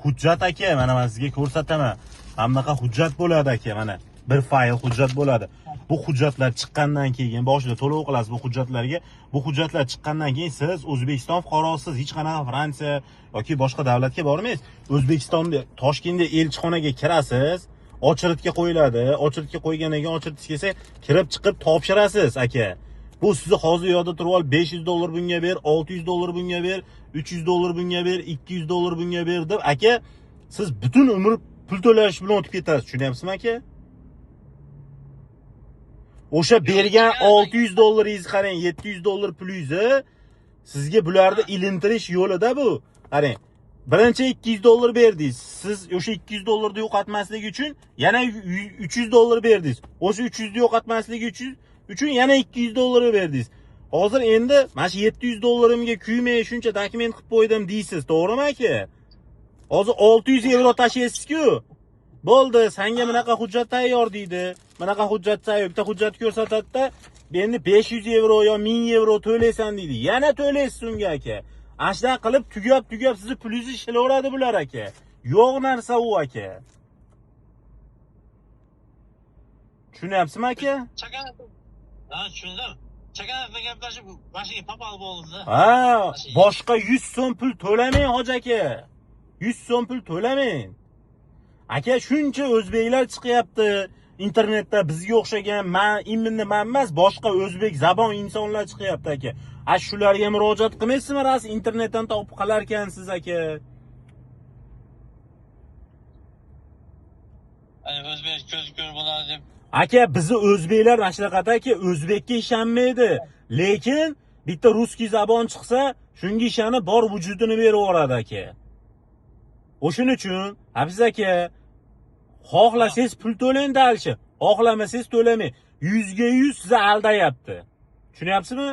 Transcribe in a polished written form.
hujjat aka, mana men sizga ko'rsataman. Hamnaqa hujjat bo'ladi aka, mana. Bir fayl hujjat bo'ladi. Bu hujjatlar chiqqandan keyin boshida to'lov qilasiz bu hujjatlarga. Bu hujjatlar chiqqandan keyin siz O'zbekiston fuqarosiz, hech qanaqa Fransiya yoki boshqa davlatga bormaysiz. O'zbekistonda Toshkentda elchixonaga kirasiz, ochiritga qo'yiladi. Ochiritga qo'ygandan keyin ochiritingiz kelsa, kirib chiqib topshirasiz aka. Bu sizni hozir yo'lda turib olib $500 bunga ber, $600 bunga ber, $300 bunga ber, $200 bunga ber deb aka, siz butun umr pul to'lash bilan o'tib ketasiz. Tushunyapsizmi aka? O'sha bergan $600 qarang, $700 pulingizni sizga bularni ilintirish yo'lida bu. Qarang, birinchi $200 berdingiz. Siz o'sha $200 yo'qotmaslik uchun yana $300 berdingiz. O'sha 300 yo'qotmaslik uchun yana $200 berdingiz. Hozir endi mana shu $700 kuymay shuncha dokument qilib qo'ydim deysiz, to'g'rimi aka? Hozir €600 tashlaysiz-ku. Bo'ldi, senga bunaqa hujjat tayyor deydi. Bunaqa hujjat tayyor, bitta hujjat ko'rsatadi-da, endi €500 yo €1000 to'laysan deydi. Yana to'laysiz unga aka. Ashdan qilib tugab sizni pulingizni ishlaveradi bular aka. Yo'q narsa u aka. Tushunyapsizmi aka? Ha, tushundim. Chakanatda gaplashib, mashinga papal bo'ldi. Ha, boshqa 100 so'm pul to'lamang hoji aka. 100 so'm pul to'lamang. Aka, shuncha o'zbeklar chiqyapti internetda bizga o'xshagan, men emas, boshqa o'zbek zabon insonlar chiqyapti aka. Shularga murojaat qilmaysizmi? Ras internetdan topib qolar ekansiz aka. O'zbek ko'z ko'r bo'ladi deb. Aka, bizni o'zbeklar mana shunaqa aka, o'zbekka ishonmaydi. Lekin bitta ruskiy zabon chiqsa, shunga ishonib bor vujudini berib yuboradi aka. O'shuning uchun, Hafiz aka, xohlasangiz pul to'lang dalchi, xohlamasangiz to'lamang. 100 ga 100 sizni aldayapti. Tushunyapsizmi?